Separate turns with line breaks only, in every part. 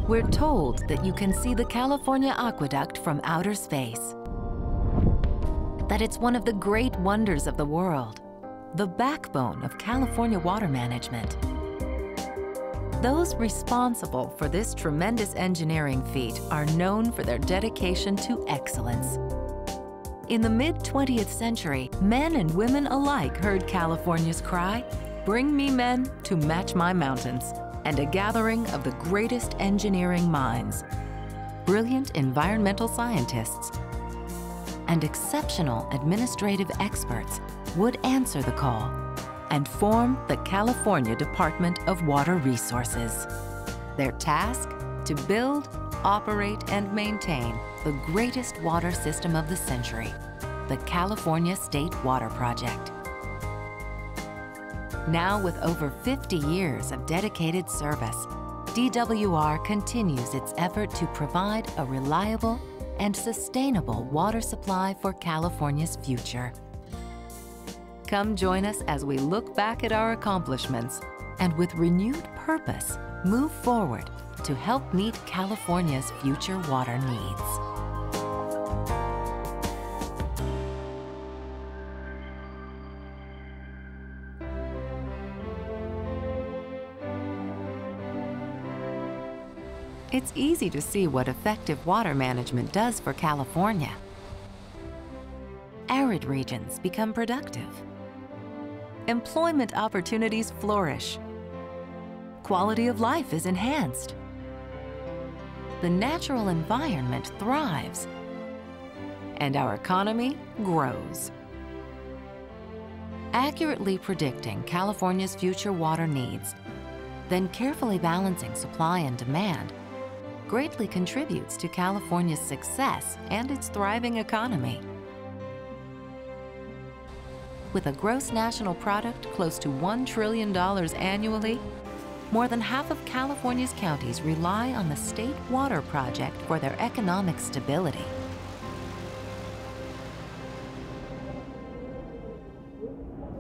We're told that you can see the California Aqueduct from outer space, that it's one of the great wonders of the world, the backbone of California water management. Those responsible for this tremendous engineering feat are known for their dedication to excellence. In the mid-20th century, men and women alike heard California's cry, "Bring me men to match my mountains," and a gathering of the greatest engineering minds, brilliant environmental scientists, and exceptional administrative experts would answer the call and form the California Department of Water Resources. Their task? To build, operate, and maintain the greatest water system of the century, the California State Water Project. Now, with over 50 years of dedicated service, DWR continues its effort to provide a reliable and sustainable water supply for California's future. Come join us as we look back at our accomplishments and with renewed purpose, move forward to help meet California's future water needs. It's easy to see what effective water management does for California. Arid regions become productive. Employment opportunities flourish. Quality of life is enhanced. The natural environment thrives. And our economy grows. Accurately predicting California's future water needs, then carefully balancing supply and demand, greatly contributes to California's success and its thriving economy. With a gross national product close to $1 trillion annually, more than half of California's counties rely on the State Water Project for their economic stability.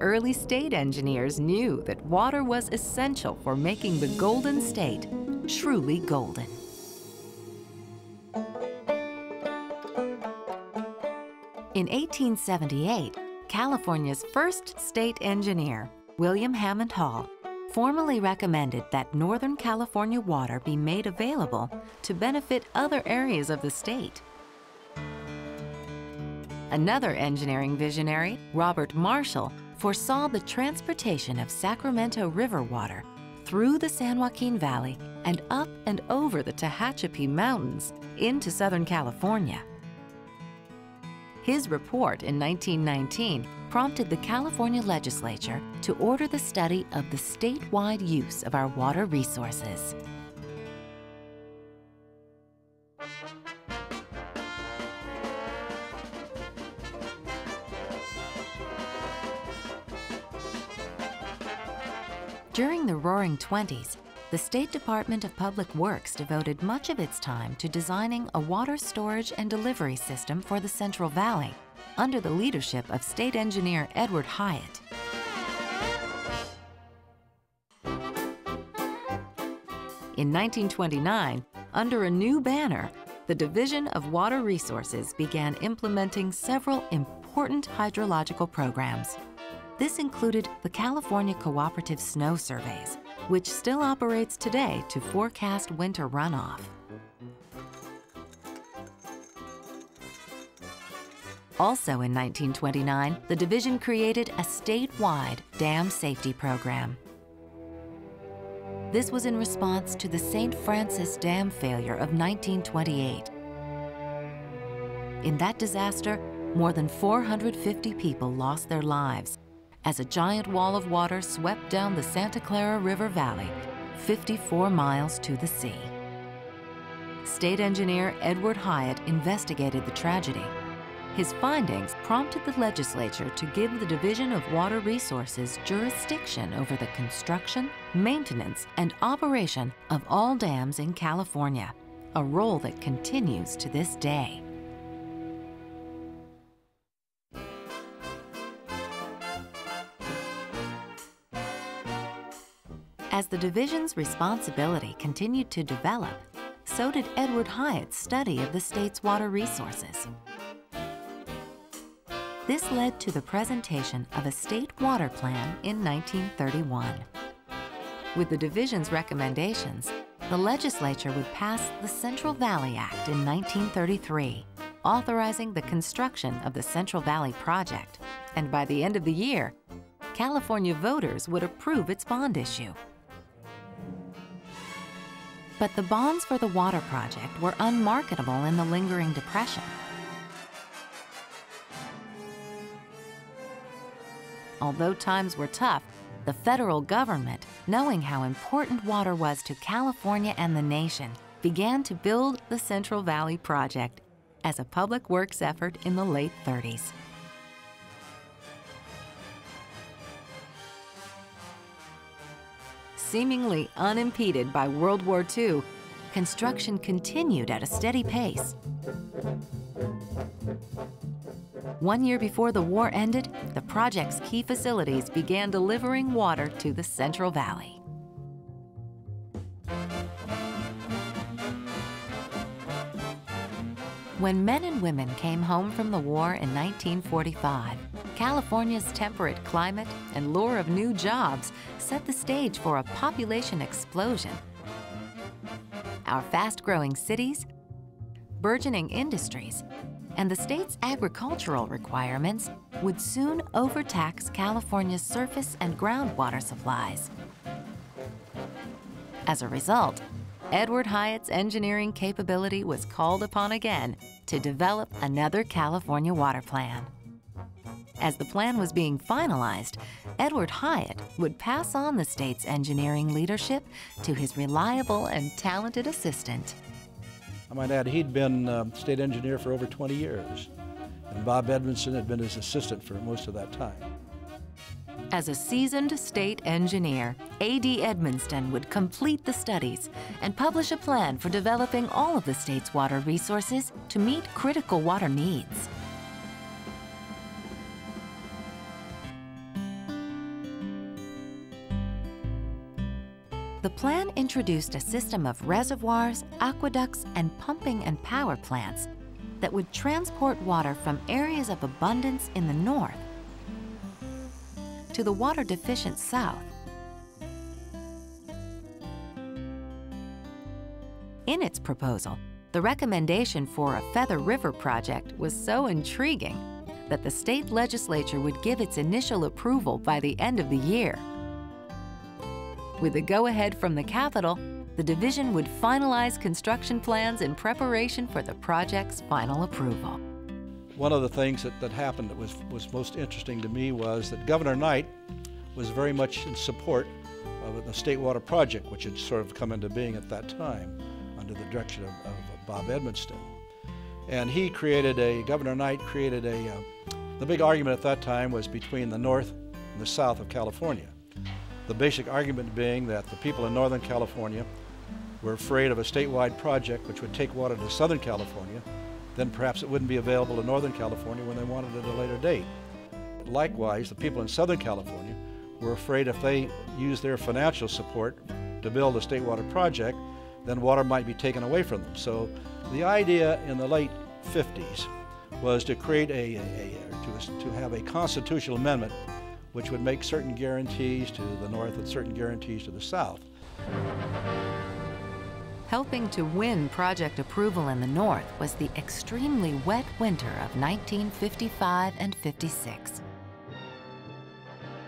Early state engineers knew that water was essential for making the Golden State truly golden. In 1878, California's first state engineer, William Hammond Hall, formally recommended that Northern California water be made available to benefit other areas of the state. Another engineering visionary, Robert Marshall, foresaw the transportation of Sacramento River water through the San Joaquin Valley and up and over the Tehachapi Mountains into Southern California. His report in 1919 prompted the California legislature to order the study of the statewide use of our water resources. During the Roaring '20s, the State Department of Public Works devoted much of its time to designing a water storage and delivery system for the Central Valley under the leadership of state engineer Edward Hyatt. In 1929, under a new banner, the Division of Water Resources began implementing several important hydrological programs. This included the California Cooperative Snow Surveys, which still operates today to forecast winter runoff. Also in 1929, the division created a statewide dam safety program. This was in response to the St. Francis Dam failure of 1928. In that disaster, more than 450 people lost their lives as a giant wall of water swept down the Santa Clara River Valley, 54 miles to the sea. State engineer Edward Hyatt investigated the tragedy. His findings prompted the legislature to give the Division of Water Resources jurisdiction over the construction, maintenance, and operation of all dams in California, a role that continues to this day. As the division's responsibility continued to develop, so did Edward Hyatt's study of the state's water resources. This led to the presentation of a state water plan in 1931. With the division's recommendations, the legislature would pass the Central Valley Act in 1933, authorizing the construction of the Central Valley Project, and by the end of the year, California voters would approve its bond issue. But the bonds for the water project were unmarketable in the lingering Depression. Although times were tough, the federal government, knowing how important water was to California and the nation, began to build the Central Valley Project as a public works effort in the late 30s. Seemingly unimpeded by World War II, construction continued at a steady pace. 1 year before the war ended, the project's key facilities began delivering water to the Central Valley. When men and women came home from the war in 1945, California's temperate climate and lure of new jobs set the stage for a population explosion. Our fast-growing cities, burgeoning industries, and the state's agricultural requirements would soon overtax California's surface and groundwater supplies. As a result, Edward Hyatt's engineering capability was called upon again to develop another California water plan. As the plan was being finalized, Edward Hyatt would pass on the state's engineering leadership to his reliable and talented assistant.
I might add, he'd been state engineer for over 20 years, and Bob Edmondson had been his assistant for most of that time.
As a seasoned state engineer, A.D. Edmonston would complete the studies and publish a plan for developing all of the state's water resources to meet critical water needs. The plan introduced a system of reservoirs, aqueducts, and pumping and power plants that would transport water from areas of abundance in the north to the water-deficient south. In its proposal, the recommendation for a Feather River project was so intriguing that the state legislature would give its initial approval by the end of the year. With the go-ahead from the Capitol, the division would finalize construction plans in preparation for the project's final approval.
One of the things that happened that was most interesting to me was that Governor Knight was very much in support of the State Water Project, which had sort of come into being at that time under the direction of Bob Edmonston. And Governor Knight created the big argument at that time was between the north and the south of California. The basic argument being that the people in Northern California were afraid of a statewide project which would take water to Southern California, then perhaps it wouldn't be available in Northern California when they wanted it at a later date. Likewise, the people in Southern California were afraid if they used their financial support to build a state water project, then water might be taken away from them. So the idea in the late 50s was to create to have a constitutional amendment which would make certain guarantees to the north and certain guarantees to the south.
Helping to win project approval in the north was the extremely wet winter of 1955 and 56.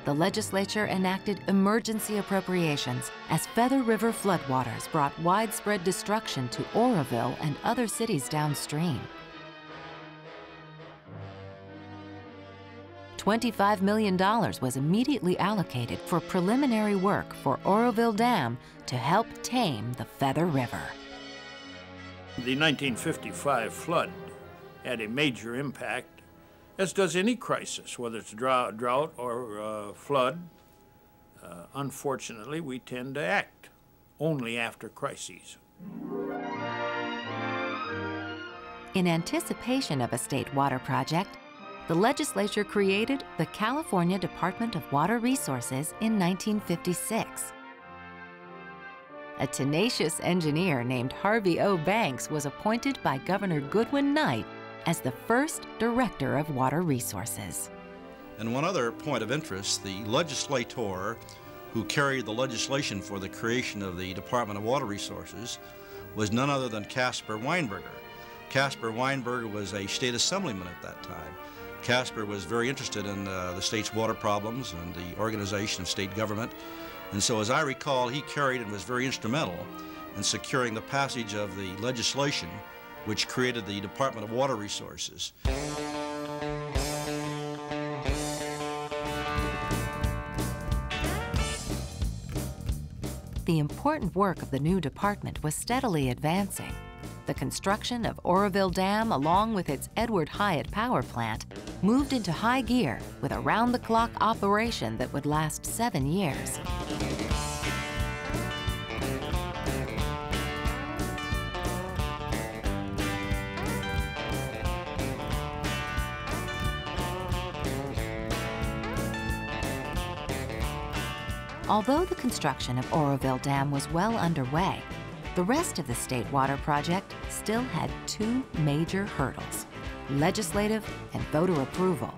The legislature enacted emergency appropriations as Feather River floodwaters brought widespread destruction to Oroville and other cities downstream. $25 million was immediately allocated for preliminary work for Oroville Dam to help tame the Feather River.
The 1955 flood had a major impact, as does any crisis, whether it's drought or flood. Unfortunately, we tend to act only after crises.
In anticipation of a state water project, the legislature created the California Department of Water Resources in 1956. a tenacious engineer named Harvey O. Banks was appointed by Governor Goodwin Knight as the first Director of Water Resources.
And one other point of interest, the legislator who carried the legislation for the creation of the Department of Water Resources was none other than Caspar Weinberger. Caspar Weinberger was a state assemblyman at that time. Caspar was very interested in the state's water problems and the organization of state government. And so, as I recall, he carried and was very instrumental in securing the passage of the legislation which created the Department of Water Resources.
The important work of the new department was steadily advancing. The construction of Oroville Dam, along with its Edward Hyatt power plant, moved into high gear with a round-the-clock operation that would last 7 years. Although the construction of Oroville Dam was well underway, the rest of the state water project still had 2 major hurdles: legislative and voter approval.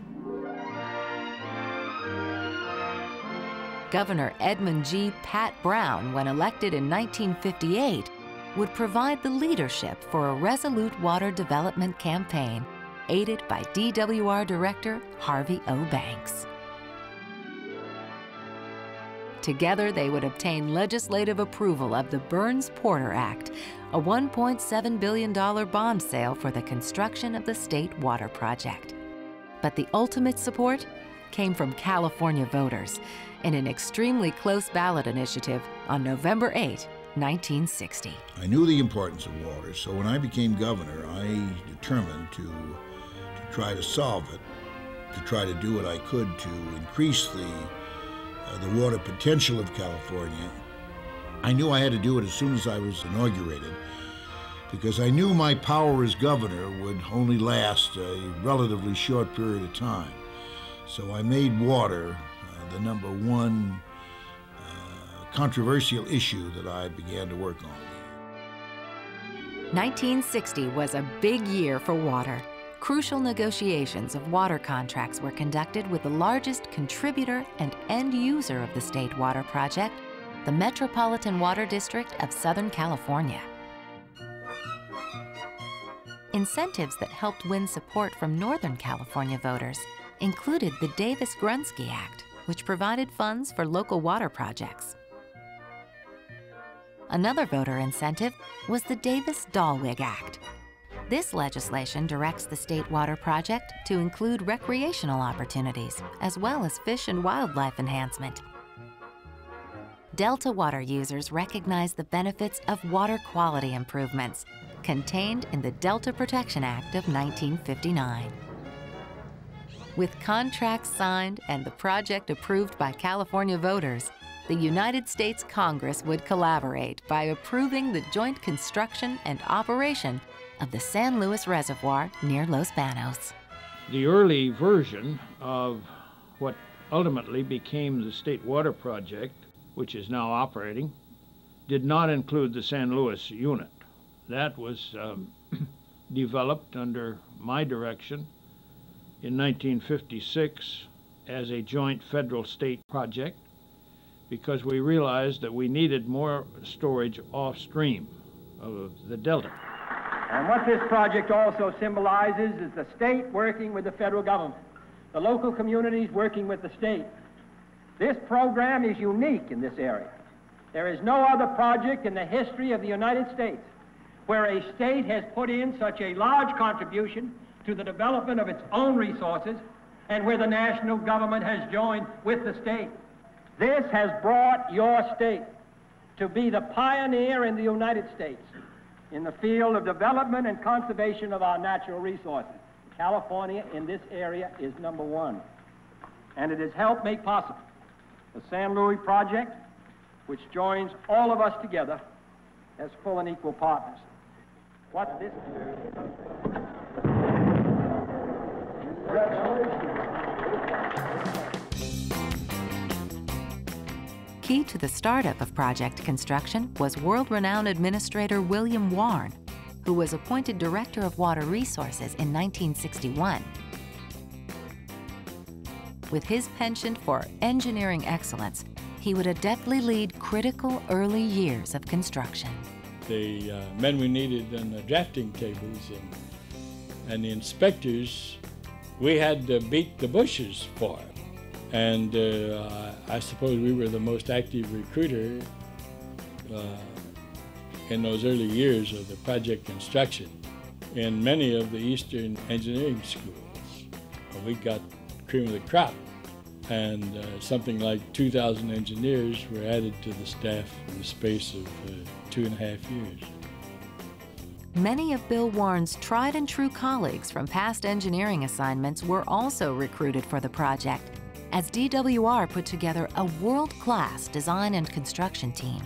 Governor Edmund G. Pat Brown, when elected in 1958, would provide the leadership for a resolute water development campaign, aided by DWR Director Harvey O. Banks. Together, they would obtain legislative approval of the Burns-Porter Act, a $1.7 billion bond sale for the construction of the state water project. But the ultimate support came from California voters in an extremely close ballot initiative on November 8, 1960.
I knew the importance of water, so when I became governor, I determined to try to solve it, to try to do what I could to increase the water potential of California. I knew I had to do it as soon as I was inaugurated, because I knew my power as governor would only last a relatively short period of time. So I made water the #1 controversial issue that I began to work on.
1960 was a big year for water. Crucial negotiations of water contracts were conducted with the largest contributor and end user of the state water project, the Metropolitan Water District of Southern California. Incentives that helped win support from Northern California voters included the Davis-Grunsky Act, which provided funds for local water projects. Another voter incentive was the Davis-Dallwig Act. This legislation directs the state water project to include recreational opportunities, as well as fish and wildlife enhancement. Delta water users recognize the benefits of water quality improvements contained in the Delta Protection Act of 1959. With contracts signed and the project approved by California voters, the United States Congress would collaborate by approving the joint construction and operation of the San Luis Reservoir near Los Banos.
The early version of what ultimately became the State Water Project, which is now operating, did not include the San Luis unit. That was developed under my direction in 1956 as a joint federal-state project, because we realized that we needed more storage off-stream of the Delta.
And what this project also symbolizes is the state working with the federal government, the local communities working with the state. This program is unique in this area. There is no other project in the history of the United States where a state has put in such a large contribution to the development of its own resources and where the national government has joined with the state. This has brought your state to be the pioneer in the United States in the field of development and conservation of our natural resources. California in this area is #1. And it has helped make possible the San Luis Project, which joins all of us together as full and equal partners. What this
Key to the startup of project construction was world-renowned administrator William Warren, who was appointed Director of Water Resources in 1961. With his penchant for engineering excellence, he would adeptly lead critical early years of construction.
The men we needed on the drafting tables and the inspectors, we had to beat the bushes for. And I suppose we were the most active recruiter in those early years of the project construction. In many of the Eastern engineering schools, we got cream of the crop, and something like 2,000 engineers were added to the staff in the space of 2.5 years.
Many of Bill Warren's tried and true colleagues from past engineering assignments were also recruited for the project, as DWR put together a world-class design and construction team.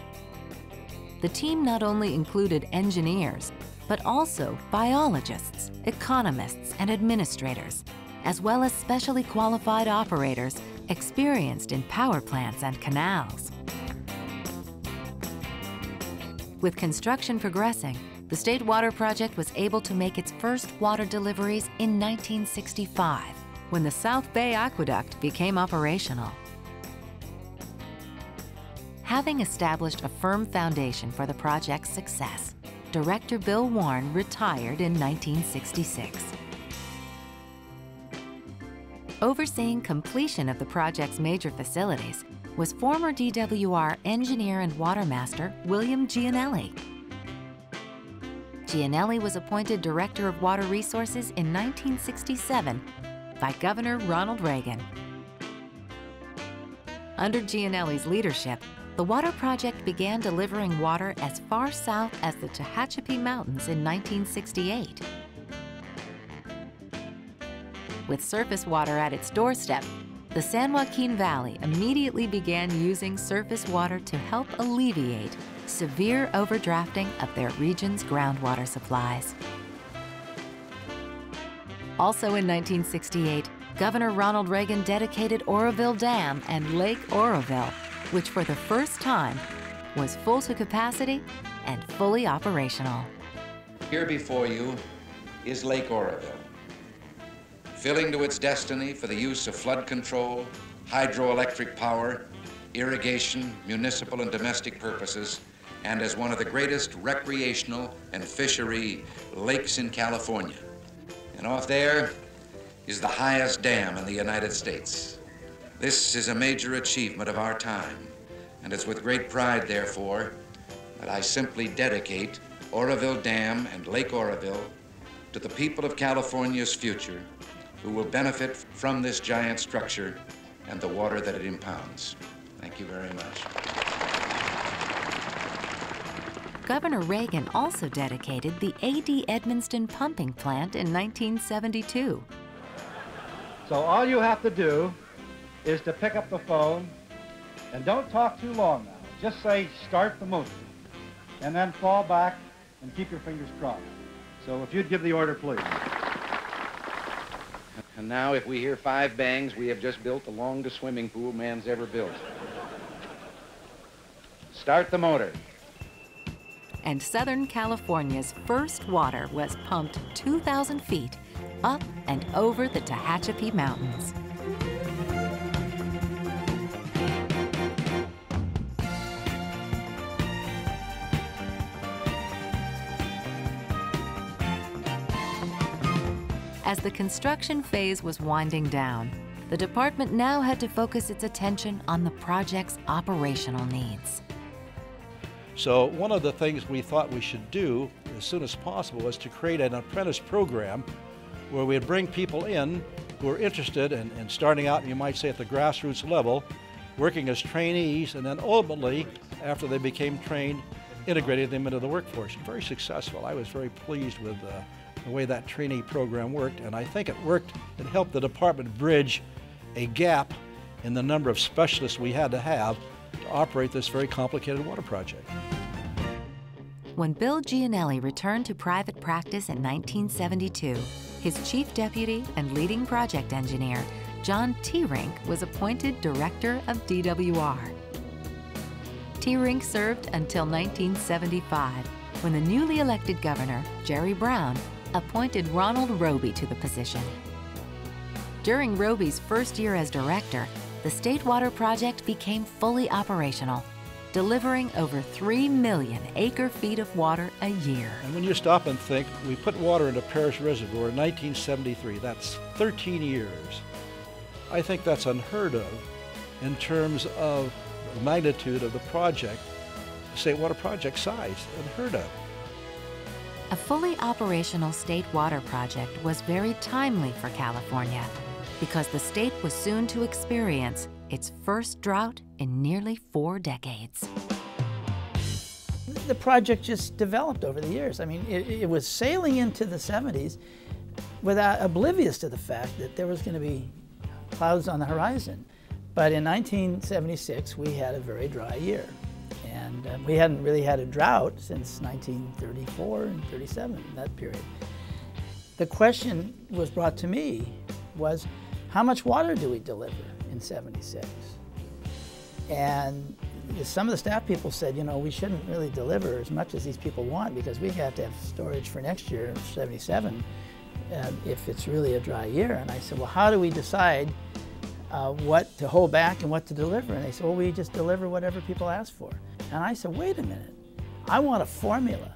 The team not only included engineers, but also biologists, economists, and administrators, as well as specially qualified operators experienced in power plants and canals. With construction progressing, the State Water Project was able to make its first water deliveries in 1965, when the South Bay Aqueduct became operational. Having established a firm foundation for the project's success, Director Bill Warren retired in 1966. Overseeing completion of the project's major facilities was former DWR engineer and watermaster William Gianelli. Gianelli was appointed Director of Water Resources in 1967 by Governor Ronald Reagan. Under Gianelli's leadership, the water project began delivering water as far south as the Tehachapi Mountains in 1968. With surface water at its doorstep, the San Joaquin Valley immediately began using surface water to help alleviate severe overdrafting of their region's groundwater supplies. Also in 1968, Governor Ronald Reagan dedicated Oroville Dam and Lake Oroville, which for the first time was full to capacity and fully operational.
Here before you is Lake Oroville, filling to its destiny for the use of flood control, hydroelectric power, irrigation, municipal and domestic purposes, and as one of the greatest recreational and fishery lakes in California. And off there is the highest dam in the United States. This is a major achievement of our time, and it's with great pride, therefore, that I simply dedicate Oroville Dam and Lake Oroville to the people of California's future, who will benefit from this giant structure and the water that it impounds. Thank you very much.
Governor Reagan also dedicated the A.D. Edmonston pumping plant in 1972.
So all you have to do is to pick up the phone, and don't talk too long now. Just say, start the motor, and then fall back and keep your fingers crossed. So if you'd give the order, please.
And now, if we hear 5 bangs, we have just built the longest swimming pool man's ever built. Start the motor.
And Southern California's first water was pumped 2,000 feet up and over the Tehachapi Mountains. As the construction phase was winding down, the department now had to focus its attention on the project's operational needs.
So one of the things we thought we should do as soon as possible was to create an apprentice program where we'd bring people in who are interested in starting out, you might say, at the grassroots level, working as trainees, and then ultimately, after they became trained, integrating them into the workforce. Very successful. I was very pleased with the way that trainee program worked, and I think it worked. It helped the department bridge a gap in the number of specialists we had to have to operate this very complicated water project.
When Bill Gianelli returned to private practice in 1972, his chief deputy and leading project engineer, John T. Rink, was appointed director of DWR. T. Rink served until 1975, when the newly elected governor, Jerry Brown, appointed Ronald Roby to the position. During Roby's first year as director, the State Water Project became fully operational, delivering over 3 million acre-feet of water a year.
And when you stop and think, we put water into Parish Reservoir in 1973. That's 13 years. I think that's unheard of in terms of the magnitude of the project, the State Water Project size, unheard of.
A fully operational state water project was very timely for California because the state was soon to experience its first drought in nearly 4 decades.
The project just developed over the years. I mean, it was sailing into the 70s without oblivious to the fact that there was going to be clouds on the horizon. But in 1976, we had a very dry year. And we hadn't really had a drought since 1934 and 37, that period. The question was brought to me was, how much water do we deliver in 76? And some of the staff people said, you know, we shouldn't really deliver as much as these people want because we have to have storage for next year, 77, if it's really a dry year. And I said, well, how do we decide what to hold back and what to deliver? And they said, well, we just deliver whatever people ask for. And I said, wait a minute, I want a formula.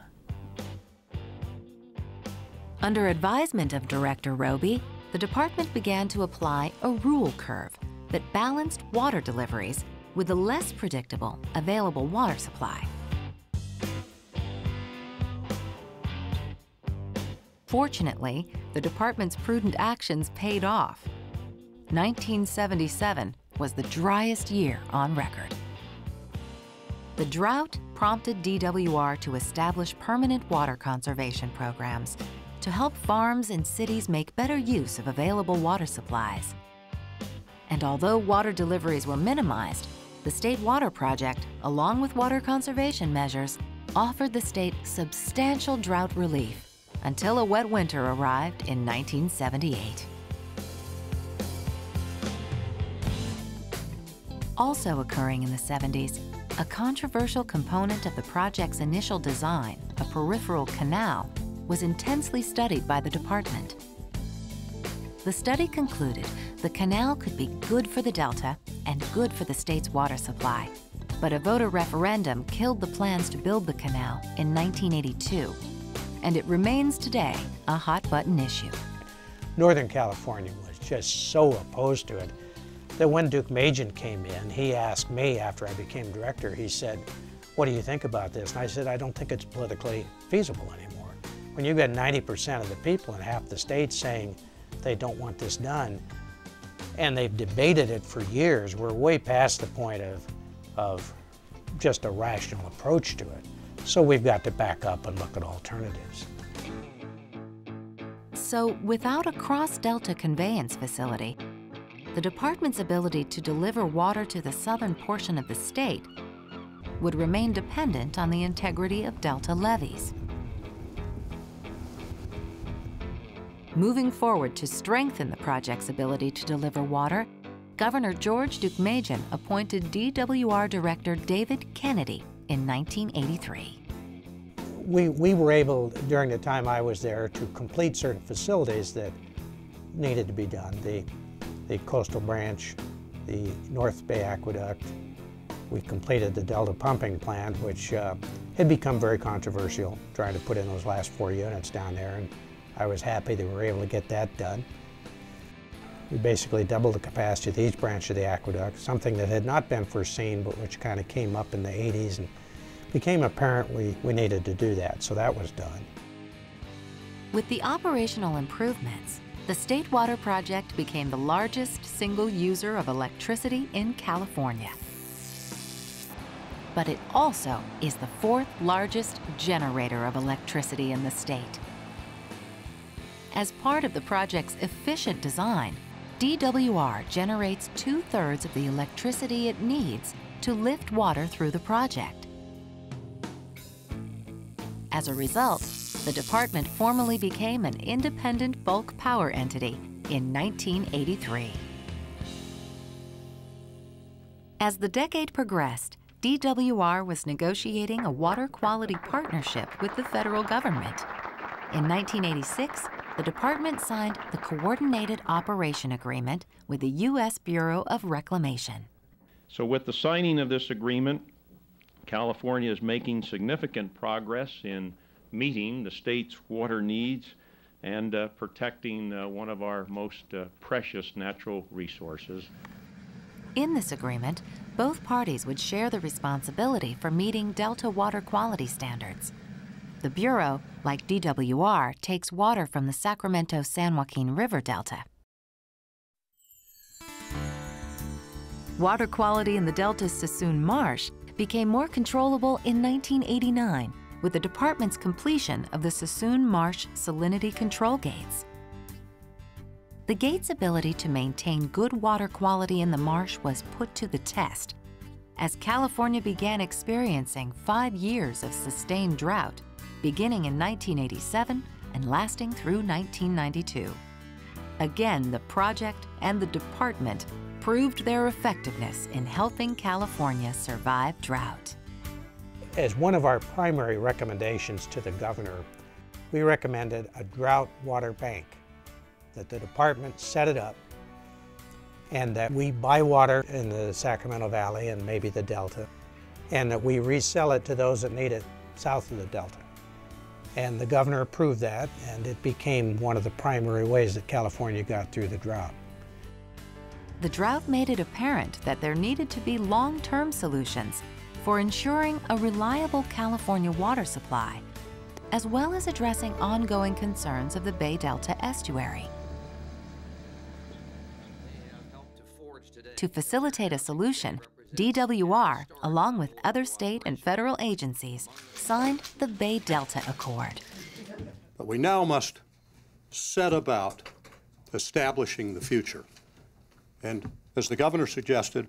Under advisement of Director Roby, the department began to apply a rule curve that balanced water deliveries with a less predictable available water supply. Fortunately, the department's prudent actions paid off. 1977 was the driest year on record. The drought prompted DWR to establish permanent water conservation programs to help farms and cities make better use of available water supplies. And although water deliveries were minimized, the State Water Project, along with water conservation measures, offered the state substantial drought relief until a wet winter arrived in 1978. Also occurring in the 70s, a controversial component of the project's initial design, a peripheral canal, was intensely studied by the department. The study concluded the canal could be good for the Delta and good for the state's water supply. But a voter referendum killed the plans to build the canal in 1982, and it remains today a hot-button issue.
Northern California was just so opposed to it that when Duke Majan came in, he asked me after I became director, he said, what do you think about this? And I said, I don't think it's politically feasible anymore. When you've got 90% of the people in half the state saying they don't want this done, and they've debated it for years, we're way past the point of just a rational approach to it. So we've got to back up and look at alternatives.
So without a cross-Delta conveyance facility, the department's ability to deliver water to the southern portion of the state would remain dependent on the integrity of Delta levees. Moving forward to strengthen the project's ability to deliver water, Governor George Deukmejian appointed DWR Director David Kennedy in 1983.
We were able, during the time I was there, to complete certain facilities that needed to be done. The Coastal Branch, the North Bay Aqueduct. We completed the Delta Pumping Plant, which had become very controversial, trying to put in those last 4 units down there, and I was happy that we were able to get that done. We basically doubled the capacity of each branch of the aqueduct, something that had not been foreseen, but which kind of came up in the 80s and became apparent we needed to do that, so that was done.
With the operational improvements, the State Water Project became the largest single user of electricity in California. But it also is the 4th largest generator of electricity in the state. As part of the project's efficient design, DWR generates 2/3 of the electricity it needs to lift water through the project. As a result, the department formally became an independent bulk power entity in 1983. As the decade progressed, DWR was negotiating a water quality partnership with the federal government. In 1986, the department signed the Coordinated Operation Agreement with the U.S. Bureau of Reclamation.
So with the signing of this agreement, California is making significant progress in meeting the state's water needs and protecting one of our most precious natural resources.
In this agreement, both parties would share the responsibility for meeting Delta water quality standards. The Bureau, like DWR, takes water from the Sacramento-San Joaquin River Delta. Water quality in the Delta's Sassoon Marsh became more controllable in 1989 with the department's completion of the Sassoon Marsh salinity control gates. The gate's ability to maintain good water quality in the marsh was put to the test as California began experiencing 5 years of sustained drought, beginning in 1987 and lasting through 1992. Again, the project and the department proved their effectiveness in helping California survive drought.
As one of our primary recommendations to the governor, we recommended a drought water bank, that the department set it up and that we buy water in the Sacramento Valley and maybe the Delta, and that we resell it to those that need it south of the Delta. And the governor approved that, and it became one of the primary ways that California got through the drought.
The drought made it apparent that there needed to be long-term solutions for ensuring a reliable California water supply, as well as addressing ongoing concerns of the Bay Delta estuary. To facilitate a solution, DWR, along with other state and federal agencies, signed the Bay Delta Accord.
But we now must set about establishing the future. And as the governor suggested,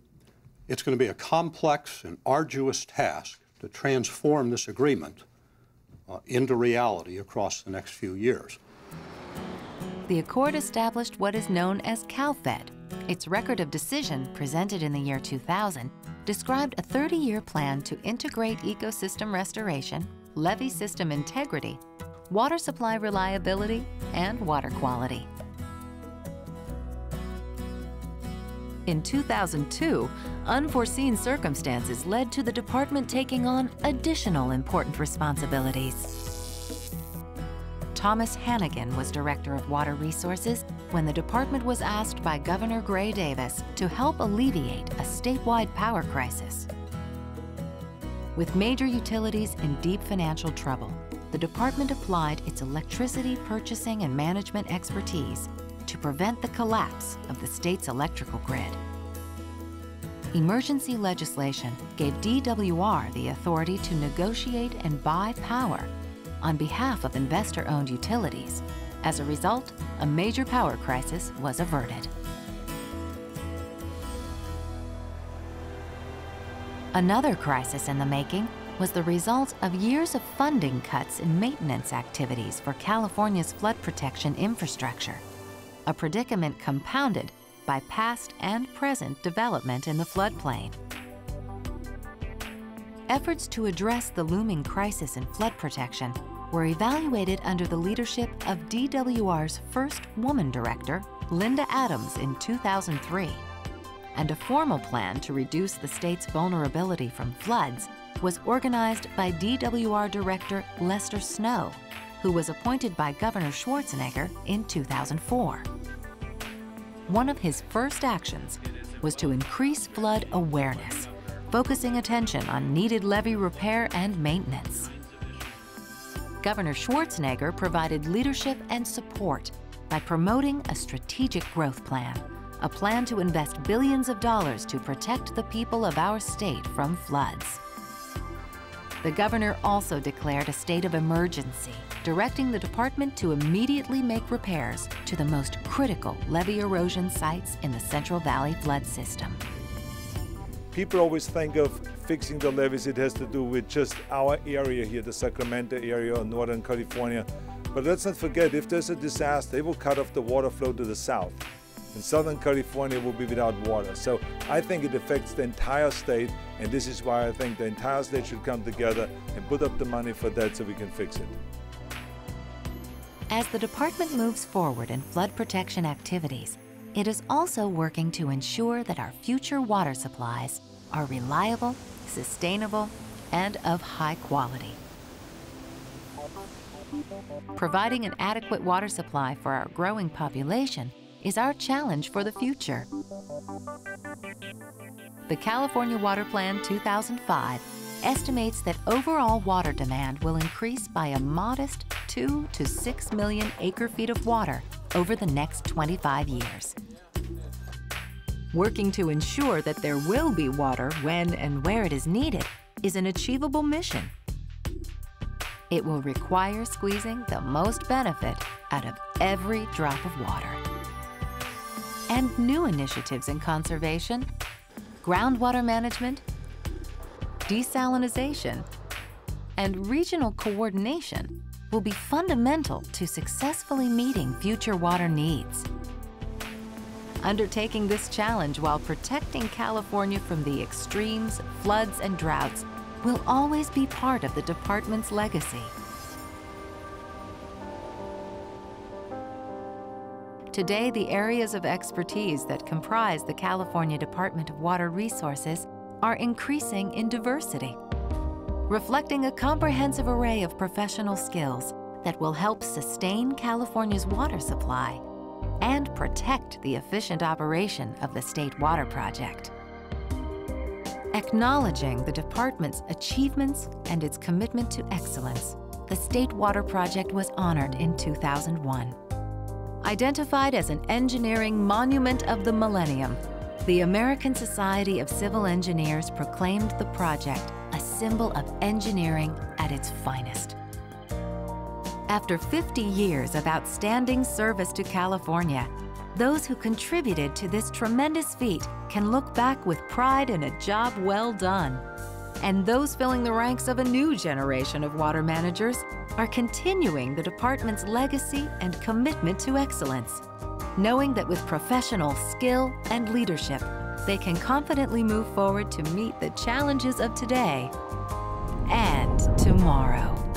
it's going to be a complex and arduous task to transform this agreement into reality across the next few years.
The Accord established what is known as CalFed. Its record of decision, presented in the year 2000, described a 30-year plan to integrate ecosystem restoration, levee system integrity, water supply reliability, and water quality. In 2002, unforeseen circumstances led to the department taking on additional important responsibilities. Thomas Hannigan was Director of Water Resources when the department was asked by Governor Gray Davis to help alleviate a statewide power crisis. With major utilities in deep financial trouble, the department applied its electricity purchasing and management expertise to prevent the collapse of the state's electrical grid. Emergency legislation gave DWR the authority to negotiate and buy power on behalf of investor-owned utilities. As a result, a major power crisis was averted. Another crisis in the making was the result of years of funding cuts in maintenance activities for California's flood protection infrastructure, a predicament compounded by past and present development in the floodplain. Efforts to address the looming crisis in flood protection were evaluated under the leadership of DWR's first woman director, Linda Adams, in 2003. And a formal plan to reduce the state's vulnerability from floods was organized by DWR Director Lester Snow, who was appointed by Governor Schwarzenegger in 2004. One of his first actions was to increase flood awareness, focusing attention on needed levee repair and maintenance. Governor Schwarzenegger provided leadership and support by promoting a strategic growth plan, a plan to invest billions of dollars to protect the people of our state from floods. The governor also declared a state of emergency, directing the department to immediately make repairs to the most critical levee erosion sites in the Central Valley flood system.
People always think of fixing the levees, it has to do with just our area here, the Sacramento area or Northern California. But let's not forget, if there's a disaster, it will cut off the water flow to the south. and Southern California will be without water. So I think it affects the entire state, and this is why I think the entire state should come together and put up the money for that so we can fix it.
As the department moves forward in flood protection activities, it is also working to ensure that our future water supplies are reliable, sustainable, and of high quality. Providing an adequate water supply for our growing population is our challenge for the future. The California Water Plan 2005 estimates that overall water demand will increase by a modest 2 to 6 million acre-feet of water over the next 25 years. Working to ensure that there will be water when and where it is needed is an achievable mission. It will require squeezing the most benefit out of every drop of water. And new initiatives in conservation, groundwater management, desalinization, and regional coordination will be fundamental to successfully meeting future water needs. Undertaking this challenge while protecting California from the extremes, floods, and droughts will always be part of the department's legacy. Today, the areas of expertise that comprise the California Department of Water Resources are increasing in diversity, reflecting a comprehensive array of professional skills that will help sustain California's water supply and protect the efficient operation of the State Water Project. Acknowledging the department's achievements and its commitment to excellence, the State Water Project was honored in 2001. Identified as an engineering monument of the millennium, the American Society of Civil Engineers proclaimed the project a symbol of engineering at its finest. After 50 years of outstanding service to California, those who contributed to this tremendous feat can look back with pride in a job well done. And those filling the ranks of a new generation of water managers are continuing the department's legacy and commitment to excellence, knowing that with professional skill and leadership, they can confidently move forward to meet the challenges of today and tomorrow.